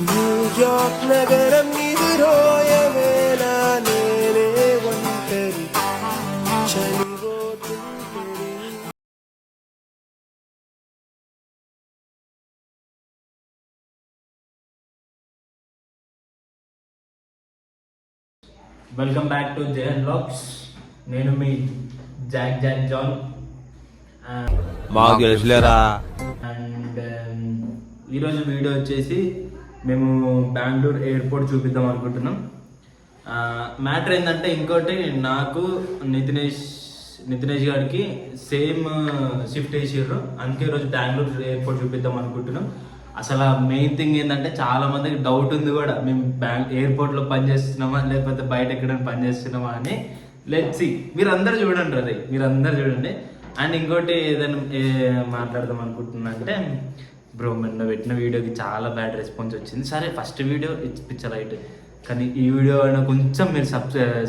New York నగరం ఎదురోయవేళ నేనే ఒంటరి చలిపోతుంటరి. Welcome back to Jayan blogs. నేను మీ జాక్ జాన్ మాకు తెలుసులేరా. అండ్ ఈరోజు వీడియో వచ్చేసి మేము బెంగళూరు ఎయిర్పోర్ట్ చూపిద్దాం అనుకుంటున్నాం. మ్యాటర్ ఏంటంటే ఇంకోటి, నాకు నితినేష్ గారికి సేమ్ షిఫ్ట్ వేసిర్రు, అందుకే ఈరోజు బెంగళూరు ఎయిర్పోర్ట్ చూపిద్దాం అనుకుంటున్నాం. అసలు మెయిన్ థింగ్ ఏంటంటే చాలా మందికి డౌట్ ఉంది కూడా, మేము ఎయిర్పోర్ట్లో పని చేస్తున్నామా లేకపోతే బయట ఎక్కడైనా పని చేస్తున్నామా అని. లెట్స్ సీ, మీరందరూ చూడండి రే, మీరందరూ చూడండి. అండ్ ఇంకోటి ఏదైనా మాట్లాడదాం అనుకుంటున్నా అంటే, బ్రో మొన్న పెట్టిన వీడియోకి చాలా బ్యాడ్ రెస్పాన్స్ వచ్చింది. సరే first video it's picture right, కానీ ఈ వీడియో అయినా కొంచెం మీరు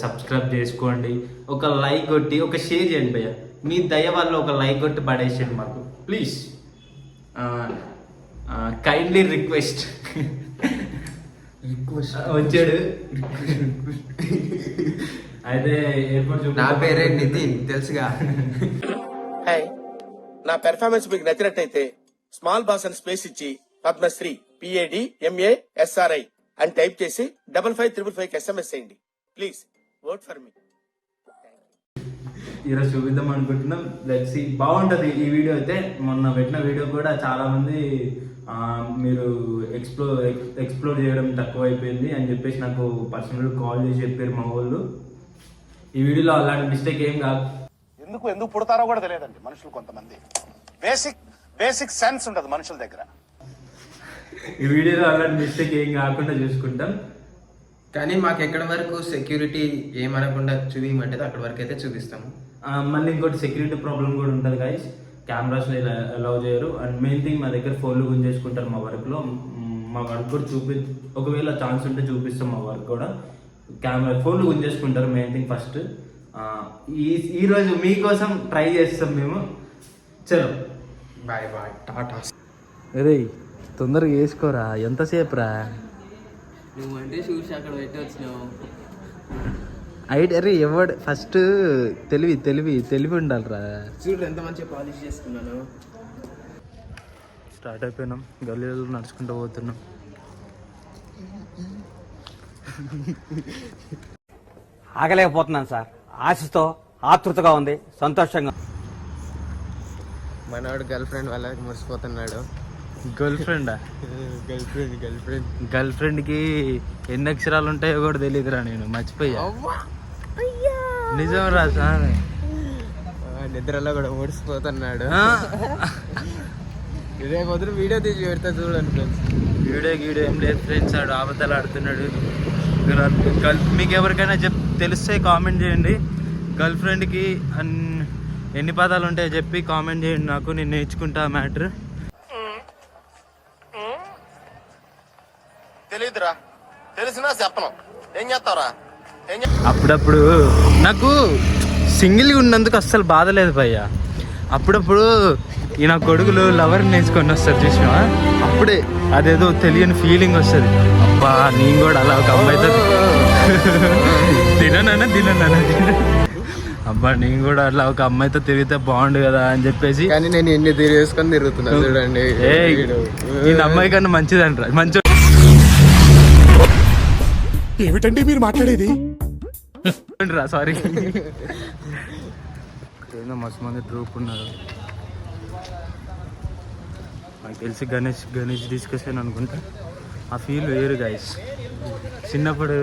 సబ్స్క్రైబ్ చేసుకోండి, ఒక లైక్ కొట్టి ఒక షేర్ చేయండి భయ్య. మీ దయ వల్ల ఒక లైక్ కొట్టి పడేసేయండి మాకు ప్లీజ్. Kindly request. వచ్చాడు అయితే ఎయిర్పోర్ట్. నా పేరే నితిన్, తెలుసుగా. హాయ్, నా పెర్ఫార్మెన్స్ మీకు నచ్చినట్టయితే స్మాల్ బాస్ అని స్పేస్ ఇచ్చి పద్మశ్రీ PADMASRI అని టైప్ చేసి 5555 SMS చేయండి ప్లీజ్. Vote for me. ఈరోజు చూపిద్దాం అనుకుంటున్నాం. లెట్స్ సీ, బాగుంటుంది ఈ వీడియో అయితే. మొన్న పెట్టిన వీడియో కూడా చాలా మంది మీరు ఎక్స్ప్లోర్ చేయడం తక్కువ అయిపోయింది అని చెప్పేసి నాకు పర్సనల్ కాల్ చేసి చెప్పారు మా వాళ్ళు. ఈ వీడియోలో అలాంటి మిస్టేక్ ఏం కాదు. ఎందుకు పుడతారో కూడా తెలియదండి మనుషులు. కొంతమంది బేసిక్ సెన్స్ ఉండదు మనుషుల దగ్గర. ఈ వీడియోలో అలాంటి మిస్టేక్ ఏం కాకుండా చూసుకుంటాం. కానీ మాకు ఎక్కడి వరకు సెక్యూరిటీ ఏమనకుండా చూపించమంటే అక్కడి వరకు అయితే చూపిస్తాము. మళ్ళీ ఇంకోటి సెక్యూరిటీ ప్రాబ్లం కూడా ఉంటుంది గైస్, కెమెరాస్లో ఇలా అలౌ చేయరు. అండ్ మెయిన్ థింగ్, మా దగ్గర ఫోన్లు గుంజేసుకుంటారు మా వర్క్లో. మా వర్క్ కూడా ఒకవేళ ఛాన్స్ ఉంటే చూపిస్తాం మా వర్క్ కూడా. ఫోన్లు గుంజేసుకుంటారు మెయిన్ థింగ్ ఫస్ట్. ఈరోజు మీకోసం ట్రై చేస్తాం మేము. చలో బాయ్ బాయ్, టాటా. అరే తొందరగా వేసుకోరా, ఎంతసేపు రా. నువ్వంటే చూసి అక్కడ పెట్టి వచ్చినావు. అరే ఎవడు ఫస్ట్ తెలివి ఉండాలిరా. చూడు ఎంత మంచిగా పాలిష్ చేసుకున్నాను. స్టార్ట్ అయిపోయినాం, గల్లీలో నడుచుకుంటూ పోతున్నాం. ఆగలేకపోతున్నాను సార్, ఆశతో ఆతృతగా ఉంది, సంతోషంగా. మనవాడు గర్ల్ ఫ్రెండ్ వాళ్ళకి మురిసిపోతున్నాడు. గర్ల్ ఫ్రెండా? గర్ల్ ఫ్రెండ్కి ఎన్ని అక్షరాలు ఉంటాయో కూడా తెలియదురా, నేను మర్చిపోయా. నిజం రా సార్, నిద్రలో కూడా మురిసిపోతున్నాడు. ఇదే మొదలు వీడియో తీసి పెడతా చూడండి ఫ్రెండ్స్. వీడియో ఏం లేదు ఫ్రెండ్స్, ఆడు ఆబద్ధాలు ఆడుతున్నాడు. మీకు ఎవరికైనా తెలిస్తే కామెంట్ చేయండి. గర్ల్ ఫ్రెండ్కి ఎన్ని పదాలు ఉంటాయో చెప్పి కామెంట్ చేయండి నాకు, నేను నేర్చుకుంటా మ్యాటర్. తెలియదురా, తెలిసినా చెప్పను. ఏం చేస్తావురా? అప్పుడప్పుడు నాకు సింగిల్గా ఉన్నందుకు అస్సలు బాధ లేదు భయ్య. అప్పుడప్పుడు ఈ నా కొడుకులు లవర్ నేర్చుకొని వస్తారు చూసినావా, అప్పుడే అదేదో తెలియని ఫీలింగ్ వస్తుంది. అబ్బా నేను కూడా అలా ఒక అమ్మాయితో తిననా అబ్బా నేను కూడా అట్లా ఒక అమ్మాయితో తిరిగితే బాగుండు కదా అని చెప్పేసి. కానీ నేను ఎన్ని తిరిగేసుకొని తిరుగుతున్నా చూడండి. ఈ అమ్మాయి కన్నా మంచిదంటారా? మంచి ఏమిటండి మీరు మాట్లాడేది? సారీ, మస్తు మంది ట్రూప్ ఉన్నారు. నాకు తెలిసి గణేష్ డిస్కషన్ అనుకుంటా. ఆ ఫీల్ వేరు గైస్. చిన్నప్పుడు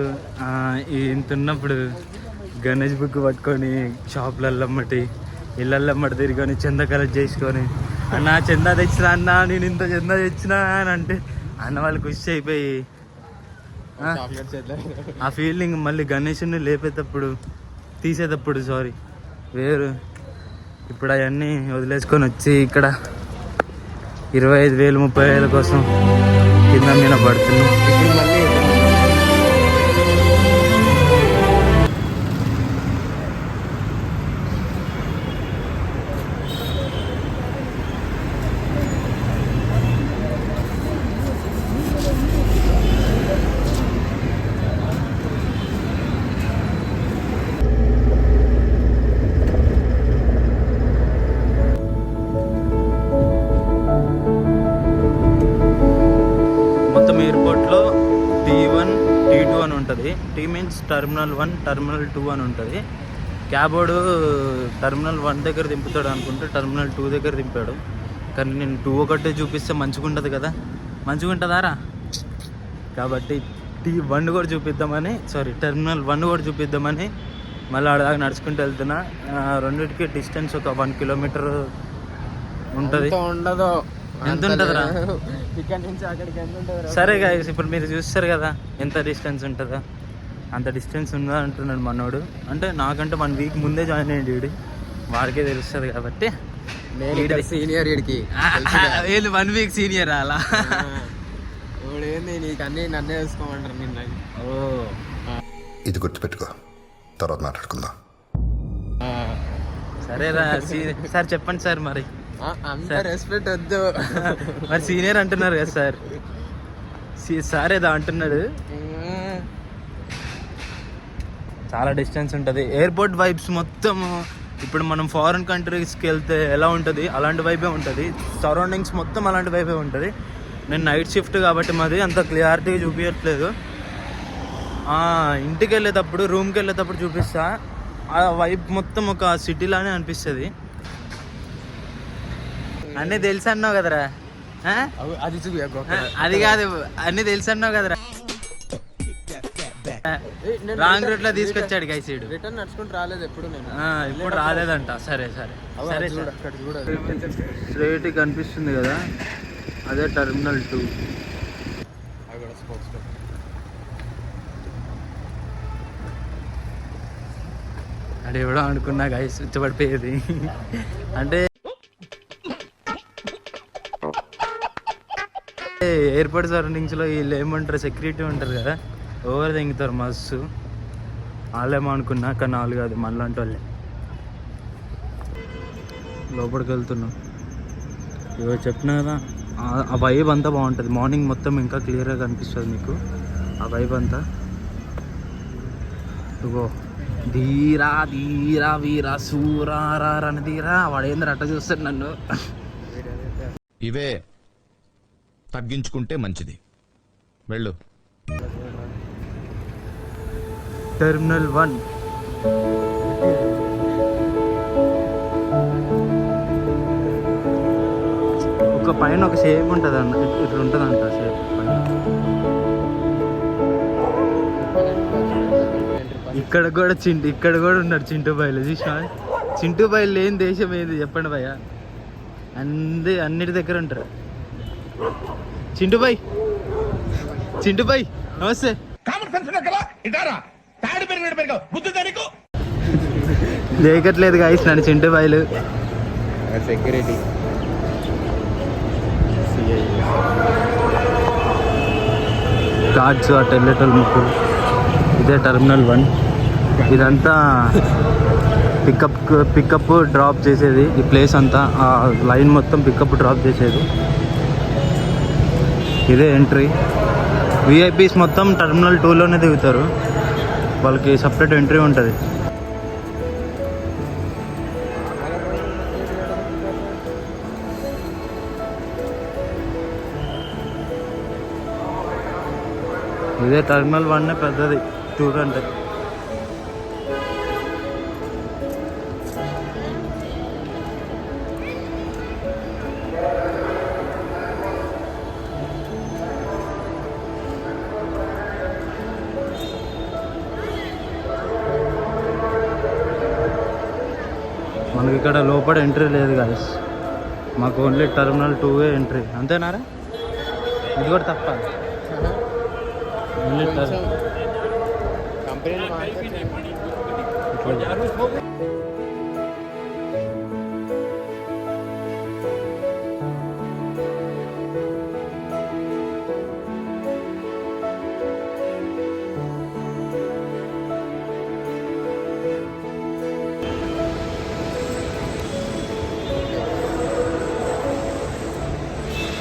ఇంత ఉన్నప్పుడు గణేష్ బుక్ పట్టుకొని షాపులల్లమ్మటి ఇళ్ళల్లమ్మటి తిరిగి చందా కలెక్ట్ చేసుకొని, అన్న చందా తెచ్చినా అన్న, నేను ఇంత చందా తెచ్చినా అని అంటే అన్న వాళ్ళు ఖుషి అయిపోయి ఆ ఫీలింగ్ మళ్ళీ గణేషుని లేపేటప్పుడు తీసేటప్పుడు వేరు. ఇప్పుడు అవన్నీ వదిలేసుకొని వచ్చి ఇక్కడ 25,000 30,000 కోసం కింద మీద పడుతున్నాం. టీ మీన్స్ టర్మినల్ 1 టర్మినల్ 2 అని ఉంటుంది. క్యాబోడు టర్మినల్ 1 దగ్గర దింపుతాడు అనుకుంటే టర్మినల్ 2 దగ్గర దింపాడు. కానీ నేను 2 ఒకటే చూపిస్తే మంచిగా ఉంటుంది కదా, మంచిగా ఉంటుందారా, కాబట్టి T1 కూడా చూపిద్దామని, టర్మినల్ 1 కూడా చూపిద్దామని మళ్ళీ ఆడదాకా నడుచుకుంటూ వెళ్తున్నా. రెండింటికి డిస్టెన్స్ ఒక 1 కిలోమీటర్ ఉంటుంది. ఉండదు, ఎంత ఉంటుందిరా? ఇక్కడ నుంచి అక్కడికి ఎంత ఉంటుంది? సరే గాయస్, ఇప్పుడు మీరు చూస్తారు కదా ఎంత డిస్టెన్స్ ఉంటుందా, అంత డిస్టెన్స్ ఉందా అంటున్నాడు మనోడు. అంటే నాకంటే 1 వీక్ ముందే జాయిన్ అయ్యింది వీడి, వాడికే తెలుస్తుంది కాబట్టి. నేను సీనియర్ వీడికి ఏది 1 వీక్ సీనియర్ అలా? ఇప్పుడు ఏంది నీకు అన్నీ నన్నే చూసుకోమంటారు నిన్న. ఓ ఇది గుర్తుపెట్టుకో, తర్వాత మాట్లాడుకుందాం. సరేరా సార్, చెప్పండి సార్. మరి అంత రెస్పెక్ట్ వద్దు. మరి సీనియర్ అంటున్నారు కదా సార్, సార్ ఏదో అంటున్నాడు. చాలా డిస్టెన్స్ ఉంటుంది. ఎయిర్పోర్ట్ వైబ్స్ మొత్తం ఇప్పుడు మనం ఫారిన్ కంట్రీస్కి వెళ్తే ఎలా ఉంటుంది అలాంటి వైబే ఉంటుంది. సరౌండింగ్స్ మొత్తం అలాంటి వైబే ఉంటుంది. నేను నైట్ షిఫ్ట్ కాబట్టి మాది అంత క్లియారిటీగా చూపించట్లేదు. ఇంటికి వెళ్ళేటప్పుడు, రూమ్కి వెళ్ళేటప్పుడు చూపిస్తా. ఆ వైబ్ మొత్తం ఒక సిటీలానే అనిపిస్తుంది. అన్నీ తెలుసు అన్నావు కదరా? అది చూపి అది కాదు, అన్నీ తెలుసు అన్నావు కదరా. రాంగ్ రూట్ లో తీసుకొచ్చాడు గైసీడు. రిటర్న్ నడుచుకుంటూ రాలేదు ఎప్పుడు నేను. ఇప్పుడు రాలేదంట. సరే స్ట్రైట్ కనిపిస్తుంది కదా, అదే టర్మినల్ 2. అది ఎవడో అనుకున్నా గైస్, ఉచ్చబడిపోయేది. అంటే ఎయిర్పోర్ట్ సరౌండింగ్స్లో వీళ్ళు ఏమంటారు, సెక్యూరిటీ ఉంటారు కదా, ఓవర్ తెంగుతారు మస్తు. వాళ్ళేమో అనుకున్నా, కానీ వాళ్ళు కాదు, మనలాంటి వాళ్ళే. లోపలికి వెళ్తున్నాం. ఇవో చెప్పినా కదా, ఆ వైబ్ అంతా బాగుంటుంది. మార్నింగ్ మొత్తం ఇంకా క్లియర్గా కనిపిస్తుంది మీకు ఆ వైబ్ అంతా. ఇగో ధీరా ధీరా వీరా సూరారా రణధీరా, వాడేంద్ర అట్ట చూస్తాడు నన్ను. ఇవే తగ్గించుకుంటే మంచిది. వెళ్ళు. టర్మినల్ 1. ఒక పైన ఒక షేప్ ఉంటుంది అన్న, ఇట్లా ఉంటుంది అంట షేప్ పైన. ఇక్కడ కూడా ఉన్నాడు చింటూ బాయిలు. చూసినా, చింటూ బాయిలు లేని దేశం ఏది చెప్పండి భయ్య? అన్నిటి దగ్గర ఉంటారు. చింటూ బాయ్ నమస్తే. లేకట్లేదు గాయస్ నన్ను చింటూ బాయిలు. సెక్యూరిటీ కార్డ్స్ అటు వెళ్ళేటోళ్ళు ముగ్గురు. ఇదే టర్మినల్ 1. ఇదంతా పికప్ డ్రాప్ చేసేది. ఈ ప్లేస్ అంతా, ఆ లైన్ మొత్తం పికప్ డ్రాప్ చేసేది. ఇదే ఎంట్రీ. విఐపీస్ మొత్తం టర్మినల్ 2లోనే దిగుతారు, వాళ్ళకి సపరేట్ ఎంట్రీ ఉంటుంది. ఇదే టర్మినల్ 1 పెద్దది 2 కంటే. మనకి ఇక్కడ లోపల ఎంట్రీ లేదు గాయస్, మాకు ఓన్లీ టర్మినల్ 2 ఎంట్రీ. అంతేనారా? ఇది కూడా తప్ప. ఓన్లీ కంపెనీ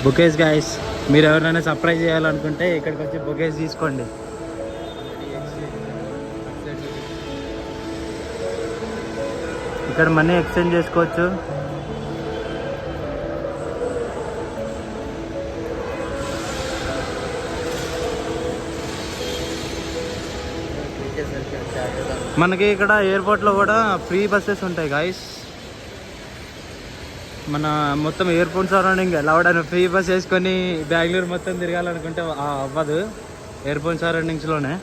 బొకేస్ గాయస్, మీరు ఎవరైనా సర్ప్రైజ్ చేయాలనుకుంటే ఇక్కడికి వచ్చి బొకేస్ తీసుకోండి. ఇక్కడ మనీ ఎక్స్చేంజ్ చేసుకోవచ్చు. Okay sir. మనకి ఇక్కడ ఎయిర్పోర్ట్లో కూడా ఫ్రీ బస్సెస్ ఉంటాయి గాయస్. మన మొత్తం ఎయిర్పోర్ట్ సరౌండింగ్ ఎవడైనా ఫ్రీ బస్ వేసుకొని బెంగళూరు మొత్తం తిరగాలనుకుంటే అవ్వదు, ఎయిర్పోర్ట్ సరౌండింగ్స్లోనే.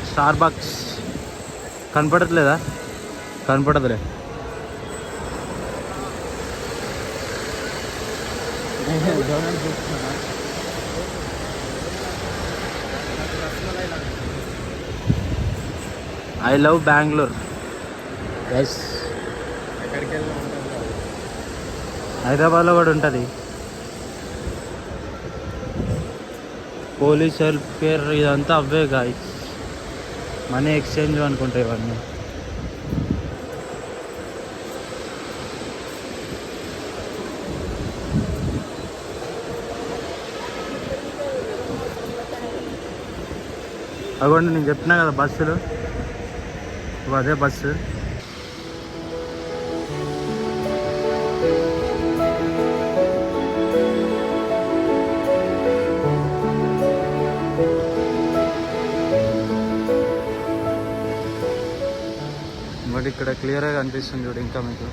స్టార్ బక్స్ కనపడట్లేదా? కనపడదులే. I love Bengaluru. ఎస్, ఎక్కడికి వెళ్ళి ఉంటుంది. హైదరాబాద్లో కూడా ఉంటుంది. పోలీస్ హెల్త్ కేర్ ఇదంతా అవే గాయస్. మనీ ఎక్స్చేంజ్ అనుకుంటా ఇవన్నీ. అగోండి నేను చెప్పినా కదా బస్సులు, అదే బస్సు. బట్ ఇక్కడ క్లియర్గా కనిపిస్తుంది చూడు ఇంకా మీకు.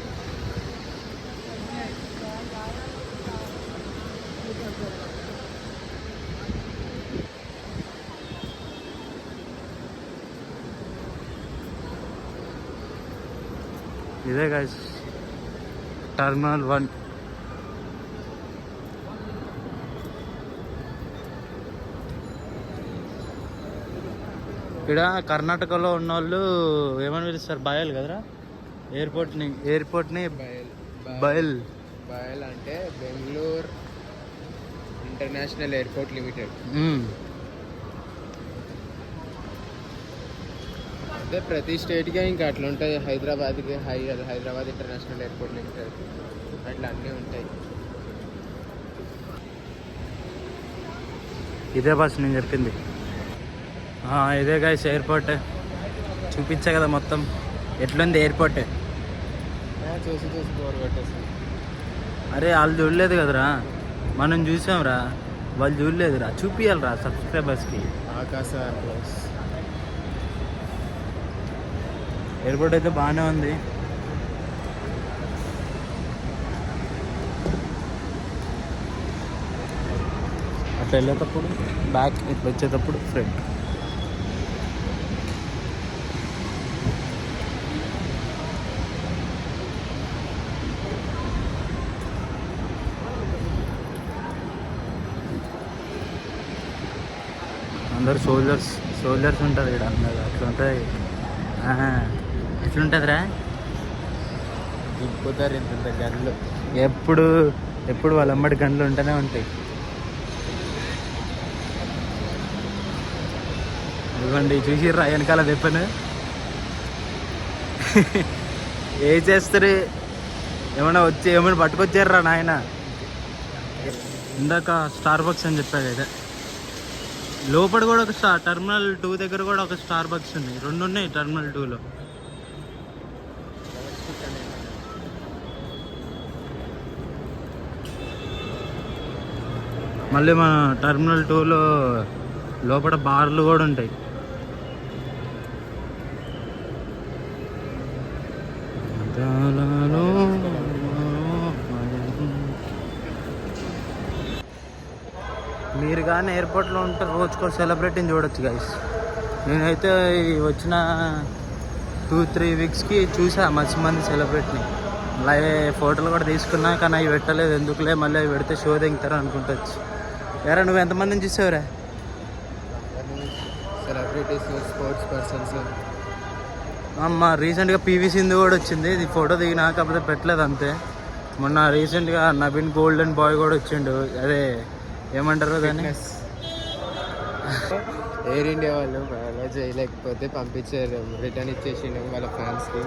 ఇదే గైస్ టర్మినల్ 1. ఇక్కడ కర్ణాటకలో ఉన్న వాళ్ళు ఏమని పిలుస్తారు? బయల్ కదరా ఎయిర్పోర్ట్ని బయల్ అంటే బెంగళూరు ఇంటర్నేషనల్ ఎయిర్పోర్ట్ లిమిటెడ్. అదే ప్రతి స్టేట్గా ఇంకా అట్లా ఉంటాయి. హైదరాబాద్కి హైదరాబాద్ ఇంటర్నేషనల్ ఎయిర్పోర్ట్ లిమిటెడ్ అట్లా అన్నీ ఉంటాయి. ఇదే బస్ నేను చెప్పింది. ఇదే గైస్ ఎయిర్పోర్ట్. చూపించా కదా మొత్తం ఎట్లుంది ఎయిర్పోర్ట్. చూసి బోర్ కొట్టేసాను. అరే వాళ్ళు చూడలేదు కదరా, మనం చూసాంరా, వాళ్ళు చూడలేదురా. చూపించాలిరా సబ్స్క్రైబర్స్కి. ఆకాశ ఎయిర్పోర్ట్ అయితే బాగానే ఉంది. అట్లా వెళ్ళేటప్పుడు బ్యాక్, ఇట్లా వచ్చేటప్పుడు ఫ్రంట్. అందరు సోల్జర్స్ ఉంటారు ఇక్కడ అందరు. అట్లా ఉంటాయి. ఎట్లుంటుందిరా? దింపుతారు ఇంత గన్లు. ఎప్పుడు వాళ్ళ అమ్మడి గన్లు ఉంటూనే ఉంటాయి. ఇవ్వండి చూసిర్రా వెనకాల తెప్పను. ఏ చేస్తారు? ఏమైనా పట్టుకొచ్చారా నాయన? ఇందాక స్టార్ బక్స్ అని చెప్పాడు కదా, లోపల కూడా ఒక టర్మినల్ 2 దగ్గర కూడా ఒక స్టార్ బక్స్ ఉన్నాయి. 2 ఉన్నాయి టర్మినల్ 2లో. మళ్ళీ మన టర్మినల్ 2లో లోపల బార్లు కూడా ఉంటాయి. మీరు కానీ ఎయిర్పోర్ట్లో ఉంటే రోజుకో సెలబ్రిటీని చూడొచ్చు గైస్. నేనైతే వచ్చిన 2-3 వీక్స్కి చూసా మంది సెలబ్రిటీని. అలాగే ఫోటోలు కూడా తీసుకున్నా, కానీ అవి పెట్టలేదు. ఎందుకులే మళ్ళీ అవి పెడితే షో దిగుతారు అనుకుంటొచ్చు. ఎరా నువ్వు ఎంతమందిని చూసావురా? Celebrities, sports persons. అమ్మ రీసెంట్గా పివి సింధు కూడా వచ్చింది. ఇది ఫోటో దిగినా, కాకపోతే పెట్టలేదు అంతే. మొన్న రీసెంట్గా నవీన్ గోల్డెన్ బాయ్ కూడా వచ్చిండు. అదే ఏమంటారు దాన్ని? ఎయిర్ ఇండియా వాళ్ళు అలా చేయలేకపోతే పంపించారు, రిటర్న్ ఇచ్చేసిండు వాళ్ళ ఫ్యాన్స్కి.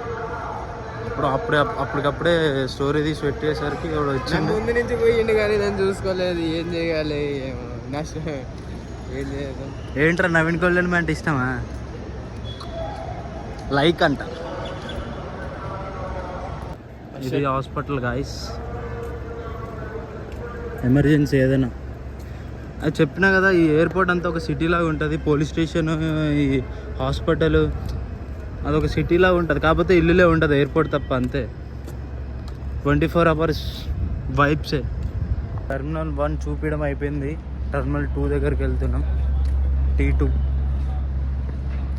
అప్పటికప్పుడే స్టోరీ తీసి పెట్టేసరికి ఇప్పుడు వచ్చింది. ముందు నుంచి పోయిండు కానీ నేను చూసుకోలేదు. ఏం చేయాలి, నష్టం ఏం చేయదు. ఏంట్రా నవీన్ గోల్డెన్ బాయ్ అంటే ఇష్టమా? లైక్ అంట. ఇది హాస్పిటల్ గాయస్. ఎమర్జెన్సీ ఏదైనా అది చెప్పినా కదా, ఈ ఎయిర్పోర్ట్ అంతా ఒక సిటీ లాగా ఉంటుంది. పోలీస్ స్టేషన్, ఈ హాస్పిటల్, అదొక సిటీ లాగా ఉంటుంది. కాకపోతే ఇల్లులే ఉంటుంది ఎయిర్పోర్ట్ తప్ప, అంతే. 24 hours వైబ్సే. టెర్మినల్ 1 చూపించడం అయిపోయింది. టెర్మినల్ 2 దగ్గరికి వెళ్తున్నాం. T2.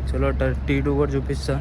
చలో T2 కూడా చూపిస్తా.